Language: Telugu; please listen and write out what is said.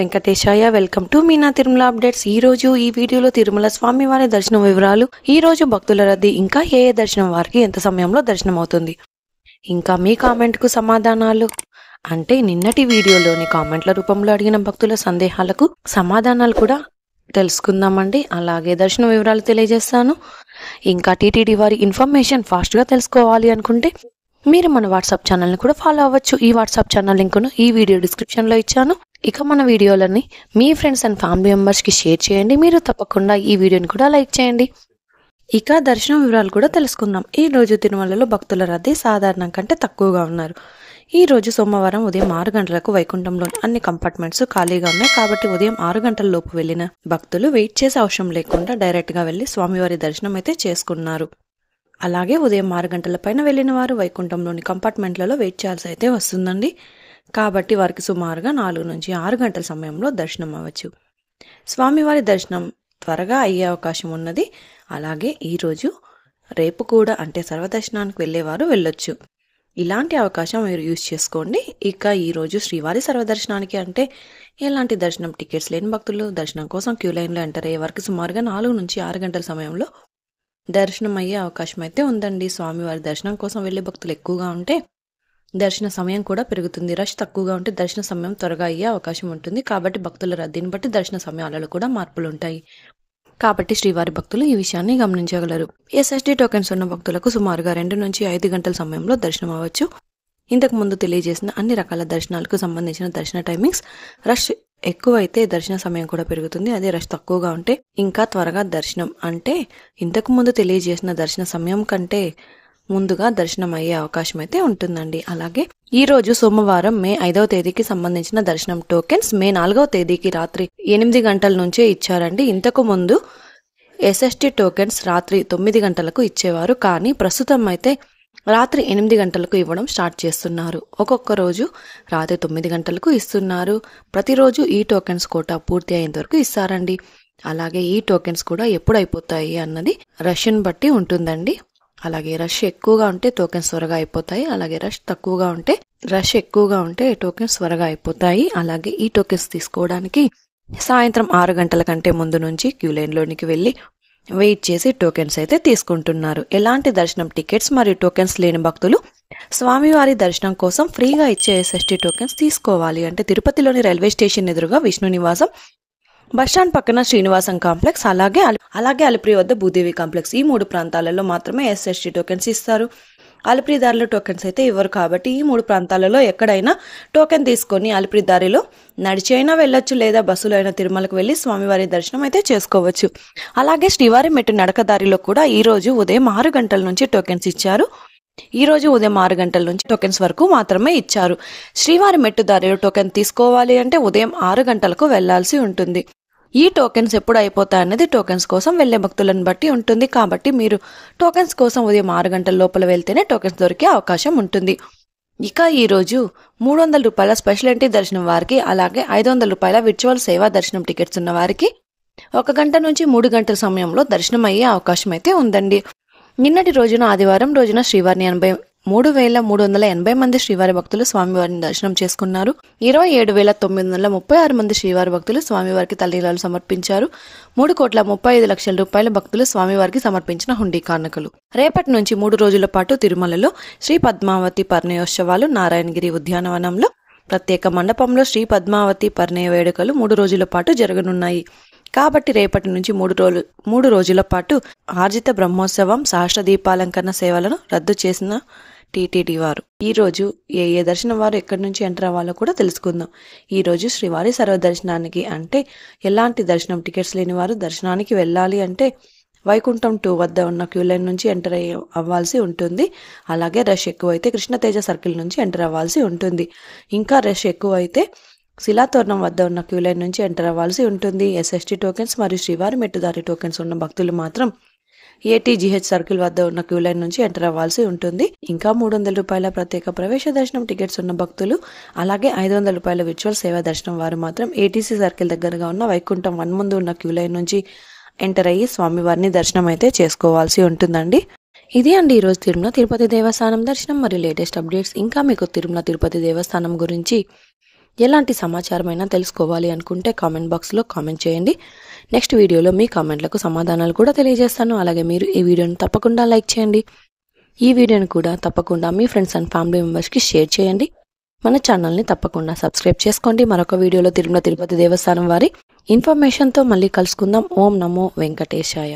Venkatesaya. Welcome to Meena Tirumala updates. ఈ రోజు ఈ వీడియోలో తిరుమల స్వామి వారి దర్శనం వివరాలు, ఈ రోజు భక్తుల రద్దీ, ఇంకా ఏ దర్శనం వారికి ఎంత సమయంలో దర్శనం అవుతుంది, ఇంకా మీ కామెంట్ కు సమాధానాలు, అంటే నిన్నటి వీడియోలోని కామెంట్ల రూపంలో అడిగిన భక్తుల సందేహాలకు సమాధానాలు కూడా తెలుసుకుందామండి. అలాగే దర్శన వివరాలు తెలియజేస్తాను. ఇంకా టీటీడీ వారి ఇన్ఫర్మేషన్ ఫాస్ట్ గా తెలుసుకోవాలి అనుకుంటే మీరు మన వాట్సాప్ ఛానల్ని కూడా ఫాలో అవ్వచ్చు. ఈ వాట్సాప్ ఛానల్ లింకును ఈ వీడియో డిస్క్రిప్షన్లో ఇచ్చాను. ఇక మన వీడియోలని మీ ఫ్రెండ్స్ అండ్ ఫ్యామిలీ మెంబర్స్కి షేర్ చేయండి. మీరు తప్పకుండా ఈ వీడియోని కూడా లైక్ చేయండి. ఇక దర్శనం వివరాలు కూడా తెలుసుకుందాం. ఈ రోజు తిరుమలలో భక్తుల రద్దీ సాధారణం కంటే తక్కువగా ఉన్నారు. ఈ రోజు సోమవారం ఉదయం 6 గంటలకు వైకుంఠంలోని అన్ని కంపార్ట్మెంట్స్ ఖాళీగా ఉన్నాయి. కాబట్టి ఉదయం 6 గంటల లోపు వెళ్లిన భక్తులు వెయిట్ చేసే అవసరం లేకుండా డైరెక్ట్గా వెళ్లి స్వామివారి దర్శనం అయితే చేసుకున్నారు. అలాగే ఉదయం 6 గంటల పైన వెళ్లిన వారు వైకుంఠంలోని కంపార్ట్మెంట్లలో వెయిట్ చేయాల్సి అయితే వస్తుందండి. కాబట్టి వారికి సుమారుగా 4 నుంచి 6 గంటల సమయంలో దర్శనం అవ్వచ్చు. స్వామివారి దర్శనం త్వరగా అయ్యే అవకాశం ఉన్నది. అలాగే ఈరోజు రేపు కూడా, అంటే సర్వదర్శనానికి వెళ్ళేవారు వెళ్ళొచ్చు. ఇలాంటి అవకాశం మీరు యూజ్ చేసుకోండి. ఇక ఈరోజు శ్రీవారి సర్వదర్శనానికి అంటే ఎలాంటి దర్శనం టికెట్స్ లేని భక్తులు దర్శనం కోసం క్యూ లైన్లో ఎంటర్ అయ్యే వారికి సుమారుగా 4 నుంచి 6 గంటల సమయంలో దర్శనం అయ్యే అవకాశం అయితే ఉందండి. స్వామివారి దర్శనం కోసం వెళ్లే భక్తులు ఎక్కువగా ఉంటే దర్శన సమయం కూడా పెరుగుతుంది. రష్ తక్కువగా ఉంటే దర్శన సమయం త్వరగా అయ్యే అవకాశం ఉంటుంది. కాబట్టి భక్తుల రద్దీని బట్టి దర్శన సమయాలలో కూడా మార్పులు ఉంటాయి. కాబట్టి శ్రీవారి భక్తులు ఈ విషయాన్ని గమనించగలరు. ఎస్ఎస్డి టోకెన్స్ ఉన్న భక్తులకు సుమారుగా 2 నుంచి 5 గంటల సమయంలో దర్శనం అవ్వచ్చు. ఇంతకు ముందు తెలియజేసిన అన్ని రకాల దర్శనాలకు సంబంధించిన దర్శన టైమింగ్స్, రష్ ఎక్కువైతే దర్శన సమయం కూడా పెరుగుతుంది. అదే రష్ తక్కువగా ఉంటే ఇంకా త్వరగా దర్శనం, అంటే ఇంతకు ముందు తెలియజేసిన దర్శన సమయం కంటే ముందుగా దర్శనం అయ్యే అవకాశం అయితే ఉంటుందండి. అలాగే ఈ రోజు సోమవారం మే 5వ తేదీకి సంబంధించిన దర్శనం టోకెన్స్ మే 4వ తేదీకి రాత్రి 8 గంటల నుంచే ఇచ్చారండి. ఇంతకు ముందు ఎస్ఎస్టీ టోకెన్స్ రాత్రి 9 గంటలకు ఇచ్చేవారు, కానీ ప్రస్తుతం అయితే రాత్రి 8 గంటలకు ఇవ్వడం స్టార్ట్ చేస్తున్నారు. ఒక్కొక్క రోజు రాత్రి 9 గంటలకు ఇస్తున్నారు. ప్రతిరోజు ఈ టోకెన్స్ కోటా పూర్తి అయ్యేంత వరకు ఇస్తారండి. అలాగే ఈ టోకెన్స్ కూడా ఎప్పుడు అయిపోతాయి అన్నది రష్ని బట్టి ఉంటుందండి. అలాగే రష్ ఎక్కువగా ఉంటే టోకెన్స్ త్వరగా అయిపోతాయి. అలాగే రష్ ఎక్కువగా ఉంటే టోకెన్స్ త్వరగా అయిపోతాయి. అలాగే ఈ టోకెన్స్ తీసుకోవడానికి సాయంత్రం 6 గంటల కంటే ముందు నుంచి క్యూ లైన్లోనికి వెళ్ళి వెయిట్ చేసి టోకెన్స్ అయితే తీసుకుంటున్నారు. ఎలాంటి దర్శనం టికెట్స్ మరియు టోకెన్స్ లేని భక్తులు స్వామివారి దర్శనం కోసం ఫ్రీగా ఇచ్చే ఎస్ఎస్టీ టోకెన్స్ తీసుకోవాలి. అంటే తిరుపతిలోని రైల్వే స్టేషన్ ఎదురుగా విష్ణు నివాసం, బస్టాండ్ పక్కన శ్రీనివాసం కాంప్లెక్స్, అలాగే అలిపిరి వద్ద భూదేవి కాంప్లెక్స్, ఈ 3 ప్రాంతాలలో మాత్రమే ఎస్ఎస్టీ టోకెన్స్ ఇస్తారు. అలిపిరి దారిలో టోకెన్స్ అయితే ఇవ్వరు. కాబట్టి ఈ 3 ప్రాంతాలలో ఎక్కడైనా టోకెన్ తీసుకొని అలిపిరి దారిలో నడిచి అయినా వెళ్ళొచ్చు, లేదా బస్సులో అయినా తిరుమలకు వెళ్లి స్వామివారి దర్శనం అయితే చేసుకోవచ్చు. అలాగే శ్రీవారి మెట్టు నడక దారిలో కూడా ఈ రోజు ఉదయం 6 గంటల నుంచి టోకెన్స్ ఇచ్చారు. ఈ రోజు ఉదయం 6 గంటల నుంచి టోకెన్స్ వరకు మాత్రమే ఇచ్చారు. శ్రీవారి మెట్టు దారిలో టోకెన్ తీసుకోవాలి అంటే ఉదయం 6 గంటలకు వెళ్లాల్సి ఉంటుంది. ఈ టోకెన్స్ ఎప్పుడు అయిపోతాయన్నది టోకెన్స్ కోసం వెళ్లే భక్తులను బట్టి ఉంటుంది. కాబట్టి మీరు టోకెన్స్ కోసం ఉదయం 6 గంటల లోపల వెళ్తేనే టోకెన్స్ దొరికే అవకాశం ఉంటుంది. ఇక ఈ రోజు 300 రూపాయల స్పెషల్ ఎంట్రీ దర్శనం వారికి, అలాగే 500 రూపాయల విర్చువల్ సేవా దర్శనం టికెట్స్ ఉన్న వారికి 1 గంట నుంచి 3 గంటల సమయంలో దర్శనం అయ్యే అవకాశం అయితే ఉందండి. నిన్నటి రోజున ఆదివారం రోజున శ్రీవారిని 83,380 మంది శ్రీవారి భక్తులు స్వామివారిని దర్శనం చేసుకున్నారు. 27,936 మంది శ్రీవారి భక్తులు స్వామివారికి తల్లిలాలు సమర్పించారు. 3,35,00,000 రూపాయల భక్తులు స్వామివారికి సమర్పించిన హుండీ కానుకలు. రేపటి నుంచి 3 రోజుల పాటు తిరుమలలో శ్రీ పద్మావతి పరిణయోత్సవాలు, నారాయణగిరి ఉద్యానవనంలో ప్రత్యేక మండపంలో శ్రీ పద్మావతి పరిణయ వేడుకలు 3 రోజుల పాటు జరగనున్నాయి. కాబట్టి రేపటి నుంచి 3 రోజుల పాటు ఆర్జిత బ్రహ్మోత్సవం, సహస్ర దీపాలంకరణ సేవలను రద్దు చేసిన టీటీడీ వారు. ఈ రోజు ఏ దర్శనం వారు ఎక్కడి నుంచి ఎంటర్ అవ్వాలో కూడా తెలుసుకుందాం. ఈ రోజు శ్రీవారి సర్వదర్శనానికి అంటే ఎలాంటి దర్శనం టికెట్స్ లేని వారు దర్శనానికి వెళ్ళాలి అంటే వైకుంఠం 2 వద్ద ఉన్న క్యూ లైన్ నుంచి ఎంటర్ అవ్వాల్సి ఉంటుంది. అలాగే రష్ ఎక్కువైతే కృష్ణతేజ సర్కిల్ నుంచి ఎంటర్ అవ్వాల్సి ఉంటుంది. ఇంకా రష్ ఎక్కువైతే శిలాతోరణం వద్ద ఉన్న క్యూ లైన్ నుంచి ఎంటర్ అవ్వాల్సి ఉంటుంది. ఎస్ఎస్టీ టోకెన్స్ మరియు శ్రీవారి మెట్టుదారి టోకెన్స్ ఉన్న భక్తులు మాత్రం ఏటీజీహెచ్ సర్కిల్ వద్ద ఉన్న క్యూ లైన్ నుంచి ఎంటర్ అవ్వాల్సి ఉంటుంది. ఇంకా 300 రూపాయల ప్రత్యేక ప్రవేశ దర్శనం టికెట్స్ ఉన్న భక్తులు, అలాగే 500 రూపాయల విర్చువల్ సేవా దర్శనం వారు మాత్రం ఏటీసీ సర్కిల్ దగ్గరగా ఉన్న వైకుంఠం 1 ముందు ఉన్న క్యూ లైన్ నుంచి ఎంటర్ అయ్యి స్వామివారిని దర్శనం అయితే చేసుకోవాల్సి ఉంటుందండి. ఇది అండి ఈరోజు తిరుమల తిరుపతి దేవస్థానం దర్శనం మరియు లేటెస్ట్ అప్డేట్స్. ఇంకా మీకు తిరుమల తిరుపతి దేవస్థానం గురించి ఎలాంటి సమాచారమైనా తెలుసుకోవాలి అనుకుంటే కామెంట్ బాక్స్లో కామెంట్ చేయండి. నెక్స్ట్ వీడియోలో మీ కామెంట్లకు సమాధానాలు కూడా తెలియజేస్తాను. అలాగే మీరు ఈ వీడియోని తప్పకుండా లైక్ చేయండి. ఈ వీడియోని కూడా తప్పకుండా మీ ఫ్రెండ్స్ అండ్ ఫ్యామిలీ మెంబర్స్కి షేర్ చేయండి. మన ఛానల్ని తప్పకుండా సబ్స్క్రైబ్ చేసుకోండి. మరొక వీడియోలో తిరుమల తిరుపతి దేవస్థానం వారి ఇన్ఫర్మేషన్తో మళ్ళీ కలుసుకుందాం. ఓం నమో వెంకటేశాయ.